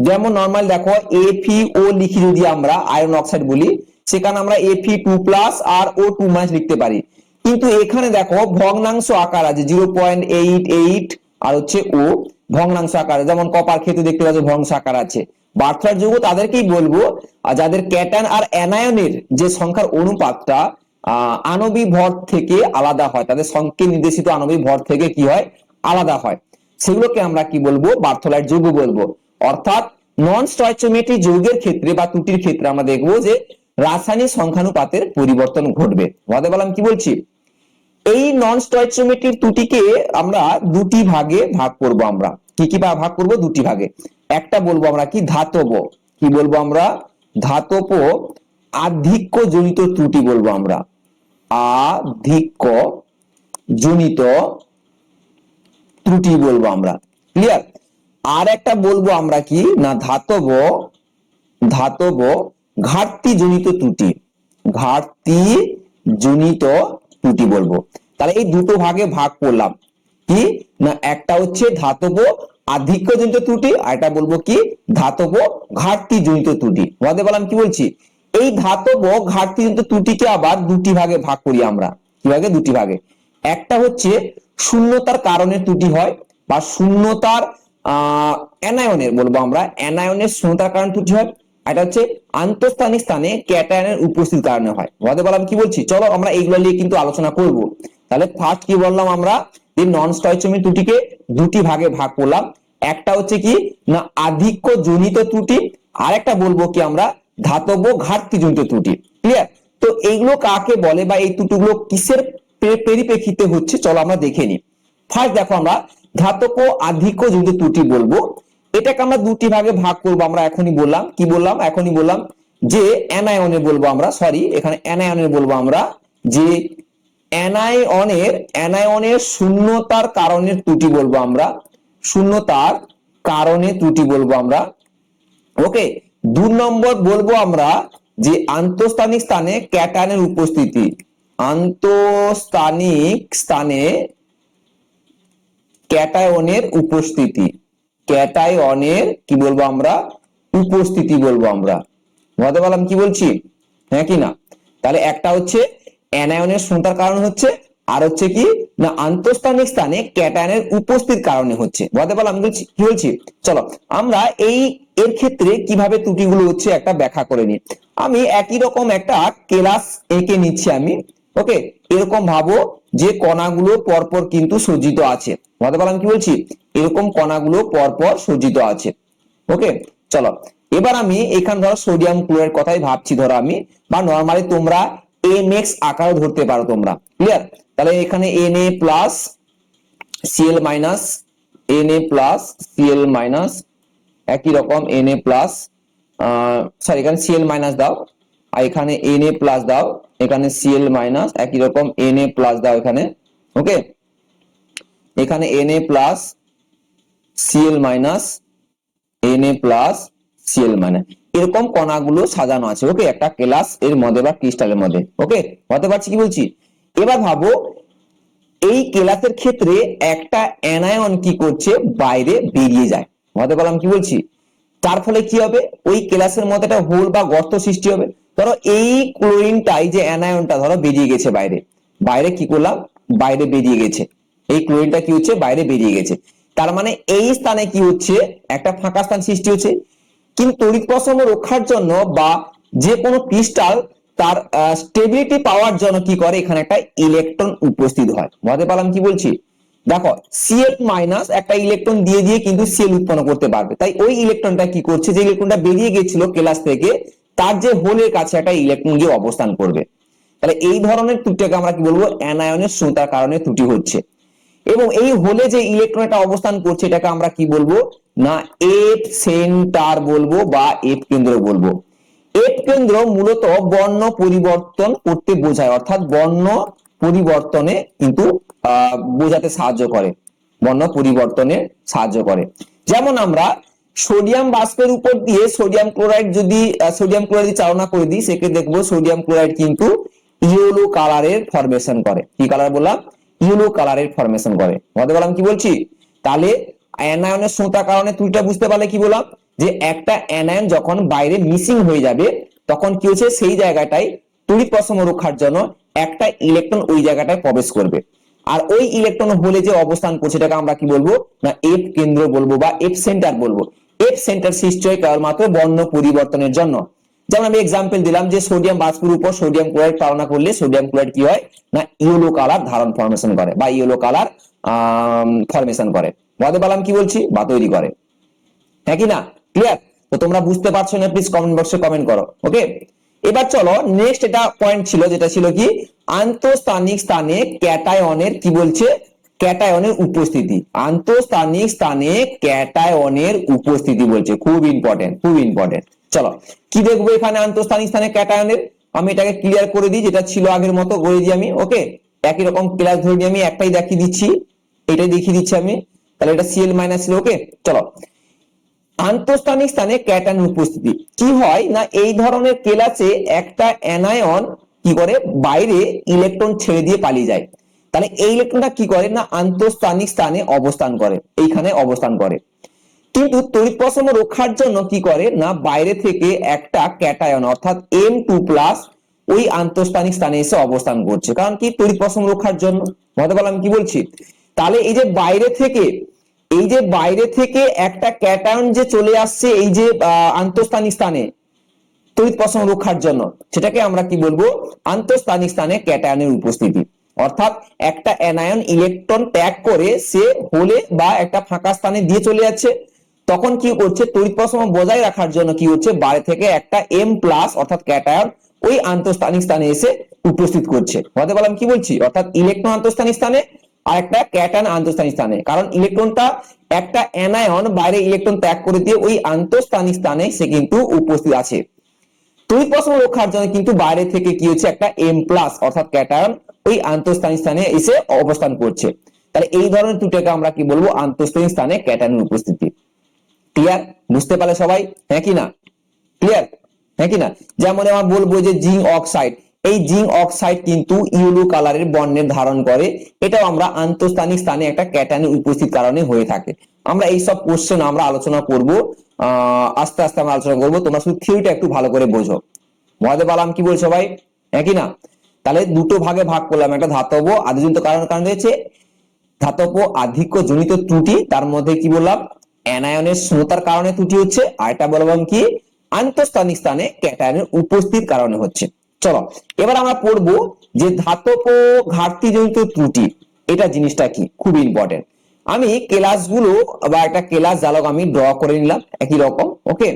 S1: যেমন নর্মাল দেখো এফিও লিখি যদি আমরা আয়রন অক্সাইড বলি, সেখানে আমরা Fe2+ আর O2- লিখতে পারি। কিন্তু এখানে দেখো ভগ্নাংশ আকার আছে 0.88 আর হচ্ছে ও ভগ্নাংশ আকার, যেমন কপার ক্ষেত্রে দেখতে পাচ্ছ ভগ্নাংশ আকার আছে। বার্থোলাইট যৌগ তাদেরকেই বলবো আর যাদের ক্যাটায়ন আর অ্যানায়নের যে সংখ্যার অনুপাতটা আণবিক ভর থেকে আলাদা হয়, তাদের সংকেত নির্দেশিত আণবিক ভর থেকে কি হয়, আলাদা হয়, সেগুলোকে আমরা কি বলবো, বার্থোলাইট যৌগ বলবো। অর্থাৎ নন স্টয়চিওমেট্রিক যৌগের ক্ষেত্রে বা ত্রুটির ক্ষেত্রে আমরা দেখবো যে রাসায়নিক সংখ্যানুপাতের পরিবর্তন ঘটবে। বুঝতে পারলাম কি বলছি? এই নন স্টয়চিওমেট্রিক ত্রুটিকে আমরা দুটি ভাগে ভাগ করব। আমরা কি কি ভাগ করব, দুটি ভাগে। একটা বলবো আমরা কি, ধাতব, কি বলবো আমরা, ধাতব আধিক্য জনিত ত্রুটি বলবো আমরা, আধিক্য জনিত ত্রুটি বলবো আমরা। ক্লিয়ার? আর একটা বলবো আমরা কি না, ধাতব ঘাটতি জনিত ত্রুটি, ঘাটতি জনিত ত্রুটি বলবো। তাহলে এই দুটো ভাগে ভাগ করলাম, কি না, একটা হচ্ছে ধাতব আধিক্য জনিত ত্রুটি, আর এটা বলবো কি, ধাতব ঘাটতি জনিত ত্রুটি। বুঝতে পারলাম কি বলছি? এই ধাতব ঘাটতি জনিত ত্রুটিকে আবার দুটি ভাগে ভাগ করি আমরা। কি ভাগে? দুটি ভাগে। একটা হচ্ছে শূন্যতার কারণে ত্রুটি হয়, বা শূন্যতার অ্যানায়নের বলবো আমরা, অ্যানায়নের শূন্যতার কারণে ত্রুটি হয়। এটা হচ্ছে আন্তঃস্থানিক স্থানে ক্যাটায়নের উপস্থিত কারণে হয়। বুঝতে পারলাম কি বলছি? চলো আমরা এইগুলো নিয়ে কিন্তু আলোচনা করব। তাহলে ফার্স্ট কি বললাম আমরা, এই নন স্টয়চিওমেট্রিক ত্রুটিকে দুটি ভাগে ভাগ করলাম। একটা হচ্ছে কি না আধিক্য জনিত ত্রুটি, আর একটা বলবো কি আমরা ধাতব ঘাটতি জনিত ত্রুটি। ক্লিয়ার? তো এইগুলো কাকে বলে বা এই ত্রুটিগুলো কিসের পরিপ্রেক্ষিতে হচ্ছে, চলো আমরা দেখে নিই। ফার্স্ট দেখো আমরা ধাতব আধিক্য জনিত ত্রুটি বলবো, এটাকে আমরা দুটি ভাগে ভাগ করবো। আমরা এখনই বললাম, কি বললাম, এখনই বললাম যে অ্যানায়নে বলবো আমরা, সরি এখানে অ্যানায়নে বলবো আমরা, যে অ্যানায়নের শূন্যতার কারণে ত্রুটি বলবো আমরা, শূন্যতার কারণে ত্রুটি বলবো আমরা। ওকে, 2 নম্বর বলবো আমরা যে আন্তঃস্থানিক স্থানে ক্যাটায়নের উপস্থিতি, আন্তঃস্থানিক স্থানে ক্যাটায়নের উপস্থিতি, ক্যাটায়নের কি বলবো আমরা, উপস্থিতি বলবো আমরা। বুঝতে পারলাম কি বলছি, হ্যাঁ কি না? তাহলে একটা হচ্ছে অ্যানায়নের শূন্যতার কারণ হচ্ছে, আর হচ্ছে কি না আন্তঃস্থানিক স্থানে ক্যাটায়নের উপস্থিতির কারণে হচ্ছে। বুঝতে পারলাম কি বলছি? চলো আমরা এর ক্ষেত্রে কিভাবে ত্রুটিগুলো হচ্ছে একটা ব্যাখ্যা করে নিই। আমি একই রকম একটা কেলাস এঁকে নিচ্ছি আমি। ওকে, এরকম ভাবো যে কণাগুলো পরপর কিন্তু সজ্জিত আছে। বুঝতে পারলাম কি বলছি? এরকম কণাগুলো পরপর সজ্জিত আছে। ওকে, চলো এবার আমি এখানে ধরো সোডিয়াম ক্লোরাইড কথাই ভাবছি, ধরো আমি, বা নর্মালি তোমরা NX আকারে ধরতে পারো তোমরা, ক্লিয়ার? তাহলে এখানে Na plus Cl minus, Na plus Cl minus, একই রকম Na প্লাস, সরি এখানে Cl মাইনাস দাও, আর এখানে Na প্লাস দাও, এখানে Cl মাইনাস, একই রকম Na প্লাস দাও এখানে, ওকে? এখানে Na plus Cl minus, Na plus Cl minus, এরকম কণাগুলো সাজানো আছে, ওকে, একটা ক্লাস এর মধ্যে বা ক্রিস্টালের মধ্যে, ওকে? হতে পারছি কি বলছি? এবার ভাবো এই ক্লাসের ক্ষেত্রে একটা অ্যানায়ন কি করছে, বাইরে বেরিয়ে যায়, হতে পারলাম কি বলছি? তার ফলে কি হবে, ওই ক্লাসের মধ্যে একটা হোল বা গর্ত সৃষ্টি হবে। ধরো এই ক্লোরিনটাই যে অ্যানায়নটা ধরো বেরিয়ে গেছে বাইরে, বাইরে কি করলাম, বাইরে বেরিয়ে গেছে, এই ক্লোরিনটা কি হচ্ছে, বাইরে বেরিয়ে গেছে। তার মানে এই স্থানে কি হচ্ছে, একটা ফাঁকা স্থান সৃষ্টি হচ্ছে। কিন্তু তড়িৎ প্রসঙ্গ রক্ষার জন্য বা যে কোনো ক্রিস্টাল তার স্টেবিলিটি পাওয়ার জন্য কি করে, এখানে একটা ইলেকট্রন উপস্থিত হয়। বুঝতে পারলাম কি বলছি? দেখো Cl মাইনাস একটা ইলেকট্রন দিয়ে দিয়ে কিন্তু Cl উৎপন্ন করতে পারবে, তাই ওই ইলেকট্রনটা কি করছে, যে ইলেকট্রনটা বেরিয়ে গেছিল ক্লাস থেকে, তার যে হোলের কাছে একটা ইলেকট্রন গিয়ে অবস্থান করবে। তাহলে এই ধরনের ত্রুটিকে আমরা কি বলবো, অ্যানায়নের শূন্যতার কারণে ত্রুটি হচ্ছে। এবং এই হোলে যে ইলেকট্রনটা অবস্থান করছে এটাকে আমরা কি বলবো না, এফ সেন্টার বলবো বা এফ কেন্দ্র বলবো। এফ কেন্দ্র মূলত বর্ণ পরিবর্তন করতে বোঝায়, অর্থাৎ বর্ণ পরিবর্তনে কিন্তু বোঝাতে সাহায্য করে, বর্ণ পরিবর্তনে সাহায্য করে। যেমন আমরা সোডিয়াম বাষ্পের উপর দিয়ে সোডিয়াম ক্লোরাইড যদি চালনা করে দিই, সেক্ষেত্রে দেখবো সোডিয়াম ক্লোরাইড কিন্তু ইয়েলো কালারের ফরমেশন করে। কি কালার বললাম, ইয়েলো কালারের ফরমেশন করে। বুঝতে পারলাম কি বলছি? তাহলে অ্যানায়নের শূন্যতার কারণে তুইটা বুঝতে পারলে কি বললাম, যে একটা অ্যানায়ন যখন বাইরে মিসিং হয়ে যাবে তখন কি হচ্ছে, সেই জায়গাটায় তড়িৎ প্রসঙ্গ রক্ষার জন্য একটা ইলেকট্রন ওই জায়গাটায় প্রবেশ করবে। আর ওই ইলেকট্রন হলে যে অবস্থান করছে এটাকে আমরা কি বলবো না, এফ কেন্দ্র বলবো বা এফ সেন্টার বলবো। এফ সেন্টার সৃষ্টি হয় কেবলমাত্র বর্ণ পরিবর্তনের জন্য। যেমন আমি এক্সাম্পল দিলাম যে সোডিয়াম বাষ্পের উপর সোডিয়াম ক্লোরাইড চালনা করলে সোডিয়াম ক্লোরাইড কি হয় না, ইয়েলো কালার ধারণ ফরমেশন করে বা ইয়েলো কালার ফরমেশন করে। বুঝতে পারলাম কি বলছি, বা তৈরি করে, হ্যাঁ কি না? ক্লিয়ার? তো তোমরা বুঝতে পারছো না, প্লিজ কমেন্ট বক্সে কমেন্ট করো, ওকে? এবার চলো নেক্সট, এটা পয়েন্ট ছিল যেটা ছিল কি, আন্তঃস্থানিক স্থানে ক্যাটায়নের কি বলছে, ক্যাটায়নের উপস্থিতি। আন্তঃস্থানিক স্থানে ক্যাটায়নের উপস্থিতি বলছে, খুব ইম্পর্টেন্ট, খুব ইম্পর্টেন্ট। চলো কি দেখবো এখানে আন্তঃস্থানিক স্থানে ক্যাটায়নের, আমি এটাকে ক্লিয়ার করে দিই, যেটা ছিল আগের মতো করে দিই আমি, ওকে? একই রকম ক্লাস ধরে নিয়ে আমি একটাই দেখিয়ে দিচ্ছি, এটাই দেখিয়ে দিচ্ছি আমি। তাহলে এটা Cl মাইনাস ছিল, ওকে? চলো আন্তঃস্থানিক স্থানে ক্যাটায়নের উপস্থিতি কি হয় না, এই ধরনের কেলাসে একটা অ্যানায়ন কি করে, বাইরে ইলেকট্রন ছেড়ে দিয়ে পালিয়ে যায়। তাহলে এই ইলেকট্রনটা কি করে না, আন্তঃস্থানিক স্থানে অবস্থান করে, এইখানে অবস্থান করে। কিন্তু তড়িৎ প্রসঙ্গ রক্ষার জন্য কি করে না, বাইরে থেকে একটা ক্যাটায়ন অর্থাৎ M2+ ওই আন্তঃস্থানিক স্থানে এসে অবস্থান করছে, কারণ কি, তড়িৎ প্রসঙ্গ রক্ষার জন্য। বুঝতে পারলাম কি বলছি? তাহলে এই যে বাইরে থেকে একটা ক্যাটায়ন যে চলে আসছে এই যে আন্তঃস্থানিক স্থানে তড়িৎ প্রসঙ্গ রক্ষার জন্য, সেটাকে আমরা কি বলবো, আন্তঃস্থানিক স্থানে ক্যাটায়নের উপস্থিতি। অর্থাৎ একটা অ্যানায়ন ইলেকট্রন ত্যাগ করে সে হোলে বা একটা ফাঁকা স্থানে দিয়ে চলে যাচ্ছে, তখন কি করছে, তড়িৎ প্রসঙ্গ বজায় রাখার জন্য কি হচ্ছে, বাইরে থেকে একটা M+ অর্থাৎ ক্যাটায়ন ওই আন্তঃস্থানিক স্থানে এসে উপস্থিত করছে। বুঝতে পারলাম কি বলছি? অর্থাৎ ইলেকট্রন আন্তঃস্থানিক স্থানে আর একটা ক্যাটায়ন আন্তঃস্থানিক স্থানে, কারণ ইলেকট্রনটা একটা অ্যানায়ন বাইরে ইলেকট্রন ত্যাগ করে দিয়ে ওই আন্তঃস্থানিক স্থানে সে কিন্তু উপস্থিত আছে। তড়িৎ প্রসঙ্গ রক্ষার জন্য কিন্তু বাইরে থেকে কি হচ্ছে, একটা M+ অর্থাৎ ক্যাটায়ন ওই আন্তঃস্থানিক স্থানে এসে অবস্থান করছে। তাহলে এই ধরনের ত্রুটিকে আমরা কি বলবো, আন্তঃস্থানিক স্থানে ক্যাটায়নের উপস্থিতি। ক্লিয়ার? বুঝতে পারলে সবাই, হ্যাঁ কি না? ক্লিয়ার, হ্যাঁ কি না? যেমন আমরা বলবো যে জিঙ্ক অক্সাইড, এই জিঙ্ক অক্সাইড কিন্তু ইয়েলো কালারের বর্ণের ধারণ করে, এটাও আমরা আন্তঃস্থানিক স্থানে একটা ক্যাটায়নের উপস্থিত কারণে হয়ে থাকে। আমরা এই সব কোশ্চেন আমরা আলোচনা করব, আস্তে আস্তে আমরা আলোচনা করব, তোমরা শুধু থিওরিটা একটু ভালো করে বোঝো। বুঝতে পারলাম কি বলছো ভাই, হ্যাঁ কি না? তাহলে দুটো ভাগে ভাগ করলাম, একটা ধাতব আধিজনিত কারণ রয়েছে, ধাতব আধিক্য জনিত ত্রুটি, তার মধ্যে কি বললাম, অ্যানায়নের শূন্যতার কারণে ত্রুটি হচ্ছে, আর এটা বললাম কি, আন্তঃস্থানিক স্থানে ক্যাটায়নের উপস্থিত কারণে হচ্ছে। চলো এবার আমরা পড়বো যে ধাতব ঘাটতি জনিত ত্রুটি, এটা জিনিসটা কি, খুব ইম্পর্টেন্ট। আমি ক্লাসগুলো বা একটা ক্লাস জালক আমি ড্র করে নিলাম একই রকম, ওকে?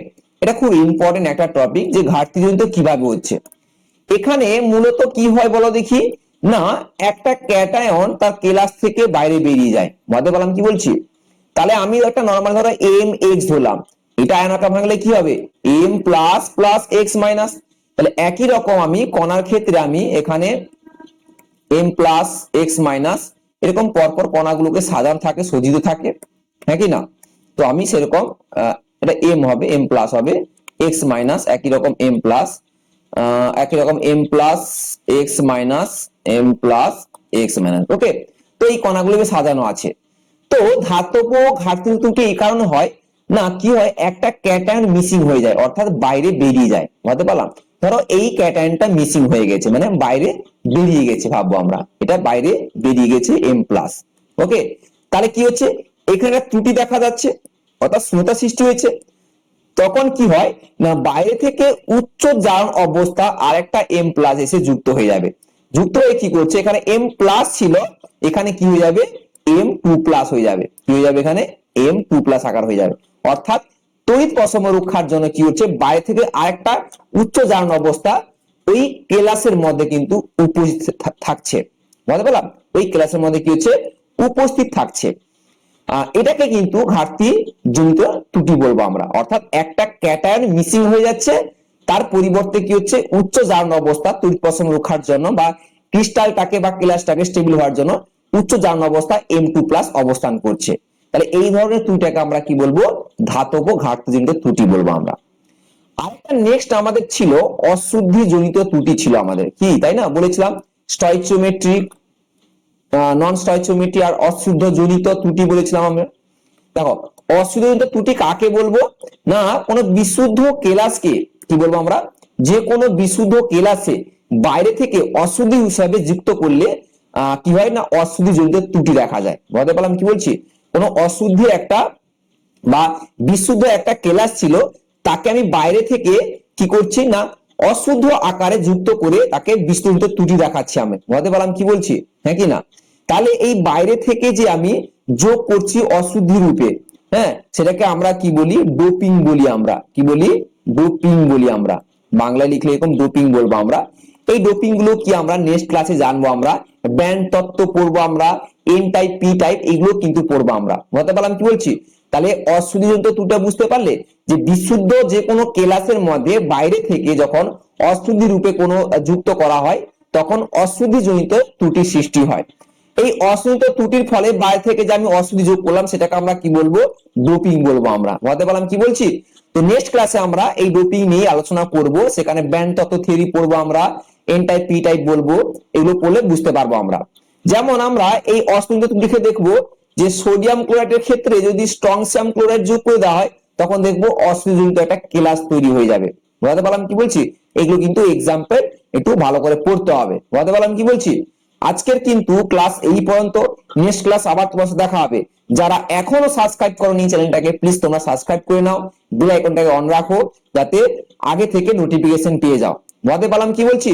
S1: এটা খুব ইম্পর্টেন্ট একটা টপিক যে ঘাটতি জনিত কিভাবে হচ্ছে। এখানে মূলত কি হয় বলো দেখি, না একটা ক্যাটায়ন তার কেলাস থেকে বাইরে বেরিয়ে যায়, বুঝতে পারলাম কি বলছি। তাহলে আমি একটা নর্মাল ধরো এম এক্স ধরলাম, এটা আয়ন আকার ভাঙলে কি হবে M plus plus X minus. তাহলে একই রকম আমি কণার ক্ষেত্রে আমি এখানে এম প্লাস এক্স মাইনাস এরকম পরপর কণাগুলোকে সাজানো থাকে, সজ্জিত থাকে, হ্যাঁ কি না। তো আমি সেরকম এটা এম হবে, এম প্লাস হবে এক্স মাইনাস একই রকম এম প্লাস একই রকম M plus X minus M plus X minus. Okay, তো এই কণাগুলোকে সাজানো আছে। তো ধাতব ঘাটতি ত্রুটি এই কারণে হয়, না কি হয় একটা ক্যাটায়ন মিসিং হয়ে যায়, অর্থাৎ বাইরে বেরিয়ে যায়, বুঝতে পারলাম। ধরো এই ক্যাটায়নটা মিসিং হয়ে গেছে মানে বাইরে বেরিয়ে গেছে, ভাববো আমরা এটা বাইরে বেরিয়ে গেছে এম প্লাস। ওকে, তাহলে কি হচ্ছে এখানে ত্রুটি দেখা যাচ্ছে, অর্থাৎ শূন্যতা সৃষ্টি হয়েছে। তখন কি হয় না বাইরে থেকে উচ্চ জারণ অবস্থা আরেকটা এম প্লাস এসে যুক্ত হয়ে যাবে। যুক্ত হয়ে কি করছে, এখানে এম প্লাস ছিল, এখানে কি হয়ে যাবে এম টু প্লাস হয়ে যাবে, কি হয়ে যাবে এখানে এম টু প্লাস আকার হয়ে যাবে। অর্থাৎ তড়িৎ প্রসম রক্ষার জন্য কি হচ্ছে বাইরে থেকে আরেকটা উচ্চ জারণ অবস্থা ওই ক্লাসের মধ্যে কিন্তু উপস্থিত থাকছে, বুঝতে পারলাম। ওই ক্লাসের মধ্যে কি হচ্ছে উপস্থিত থাকছে। এটাকে কিন্তু ঘাটতি জনিত ত্রুটি বলবো আমরা, অর্থাৎ একটা ক্যাটায়ন মিসিং হয়ে যাচ্ছে, তার পরিবর্তে কি হচ্ছে উচ্চ জারণ অবস্থা তড়িৎ প্রসম রক্ষার জন্য বা ক্রিস্টালটাকে বা ক্লাসটাকে স্টেবল হওয়ার জন্য উচ্চ জারণ অবস্থা এম টু প্লাস অবস্থান করছে। তাহলে এই ধরনের ত্রুটিটাকে আমরা কি বলবো ধাতব ঘাটতি জনিত ত্রুটি বলবো আমরা। আরেকটা নেক্সট আমাদের ছিল অশুদ্ধি জনিত ত্রুটি ছিল আমাদের, কি তাই না বলেছিলাম স্টয়চিওমেট্রিক, নন স্টয়চিওমেট্রি আর অশুদ্ধ জনিত ত্রুটি বলেছিলাম আমরা। দেখো অশুদ্ধ জনিত ত্রুটি কাকে বলবো, না কোনো বিশুদ্ধ কেলাসকে কি বলবো আমরা, যে কোনো বিশুদ্ধ কেলাসে বাইরে থেকে অশুদ্ধি হিসাবে যুক্ত করলে কি হয় না অশুদ্ধি জনিত ত্রুটি দেখা যায়, বুঝতে পারলাম কি বলছি। কোনো অশুদ্ধি একটা বা বিশুদ্ধ একটা কেলাস ছিল, তাকে আমি বাইরে থেকে কি করছি না অশুদ্ধ আকারে যুক্ত করে তাকে বিশুদ্ধ ত্রুটি দেখাচ্ছি আমি, বুঝতে পারলাম কি বলছি, হ্যাঁ কি না। তাহলে এই বাইরে থেকে যে আমি যোগ করছি অশুদ্ধি রূপে, হ্যাঁ সেটাকে আমরা কি বলি ডোপিং বলি, আমরা কি বলি ডোপিং বলি, আমরা বাংলায় লিখলে এরকম ডোপিং বলবো আমরা। এই ডোপিং গুলো কি আমরা নেক্সট ক্লাসে জানবো, আমরা ব্যান্ড তত্ত্ব পড়বো, আমরা এন টাইপ পি টাইপ এগুলো কিন্তু পড়বো আমরা, বুঝতে পারলাম কি বলছি। তাহলে অশুদ্ধি জনিত ত্রুটিটা বুঝতে পারলে যে বিশুদ্ধ যে কোনো কেলাসের মধ্যে বাইরে থেকে যখন অশুদ্ধি রূপে কোনো যুক্ত করা হয় তখন অশুদ্ধি জনিত ত্রুটির সৃষ্টি হয়। এই অশুদ্ধ ত্রুটির ফলে বাইরে থেকে যে আমি অশুদ্ধি যোগ করলাম সেটাকে আমরা কি বলবো ডোপিং বলবো আমরা, বুঝতে পারলাম কি বলছি। তো নেক্সট ক্লাসে আমরা এই ডোপিং নিয়ে আলোচনা করব, সেখানে ব্যান্ড তত্ত্ব থিওরি পড়বো আমরা, এন টাইপ পি টাইপ বলবো, এগুলো পড়লে বুঝতে পারবো আমরা। যেমন আমরা এই অশুদ্ধ ত্রুটিকে দেখবো যে সোডিয়াম ক্লোরাইডের ক্ষেত্রে যদি স্ট্রংসিয়াম ক্লোরাইড যোগ করে দেওয়া হয় তখন দেখবো অশুদ্ধ একটা কেলাস তৈরি হয়ে যাবে, বুঝতে পারলাম কি বলছি। এগুলো কিন্তু এক্সাম্পল একটু ভালো করে পড়তে হবে, বুঝতে পারলাম কি বলছি। আজকের কিন্তু ক্লাস এই পর্যন্ত, নেক্সট ক্লাস আবার তোমার সাথে দেখা হবে। যারা এখনো সাবস্ক্রাইব করোনি চ্যানেলটাকে প্লিজ তোমরা সাবস্ক্রাইব করে নাও, বেল আইকনটাকে অন রাখো যাতে আগে থেকে নোটিফিকেশন পেয়ে যাও, বুঝতে পারলাম কি বলছি।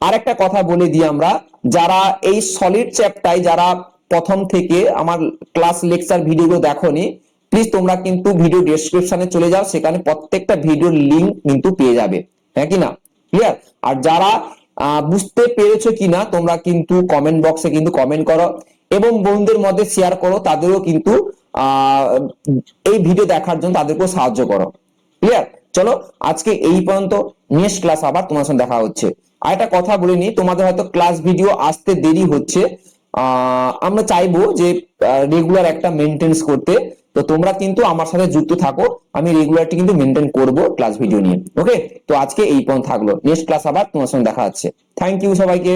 S1: আর একটা কথা বলে দিই আমরা, যারা এই সলিড চ্যাপ্টারে যারা প্রথম থেকে আমার ক্লাস লেকচার ভিডিওগুলো দেখোনি প্লিজ তোমরা কিন্তু ভিডিও ডেসক্রিপশনে চলে যাও, সেখানে প্রত্যেকটা ভিডিওর লিংক কিন্তু পেয়ে যাবে, হ্যাঁ কি না ক্লিয়ার। আর যারা বুঝতে পেরেছো কিনা তোমরা কিন্তু কমেন্ট বক্সে কিন্তু কমেন্ট করো এবং বন্ধুদের মধ্যে শেয়ার করো, তাদেরও কিন্তু এই ভিডিও দেখার জন্য তাদেরকেও সাহায্য করো, ক্লিয়ার। চলো আজকে এই পর্যন্ত, নেক্সট ক্লাস আবার তোমার সাথে দেখা হচ্ছে। আর একটা কথা বলে নি, তোমাদের হয়তো ক্লাস ভিডিও আসতে দেরি হচ্ছে, আমরা চাইবো যে রেগুলার একটা মেনটেন্স করতে, তো তোমরা কিন্তু আমার সাথে যুক্ত থাকো, আমি রেগুলারটি কিন্তু মেনটেন করব ক্লাস ভিডিও নিয়ে। ওকে, তো আজকে এই পর্যন্ত থাকলো, নেক্সট ক্লাস আবার তোমার সঙ্গে দেখা হচ্ছে। থ্যাংক ইউ সবাইকে।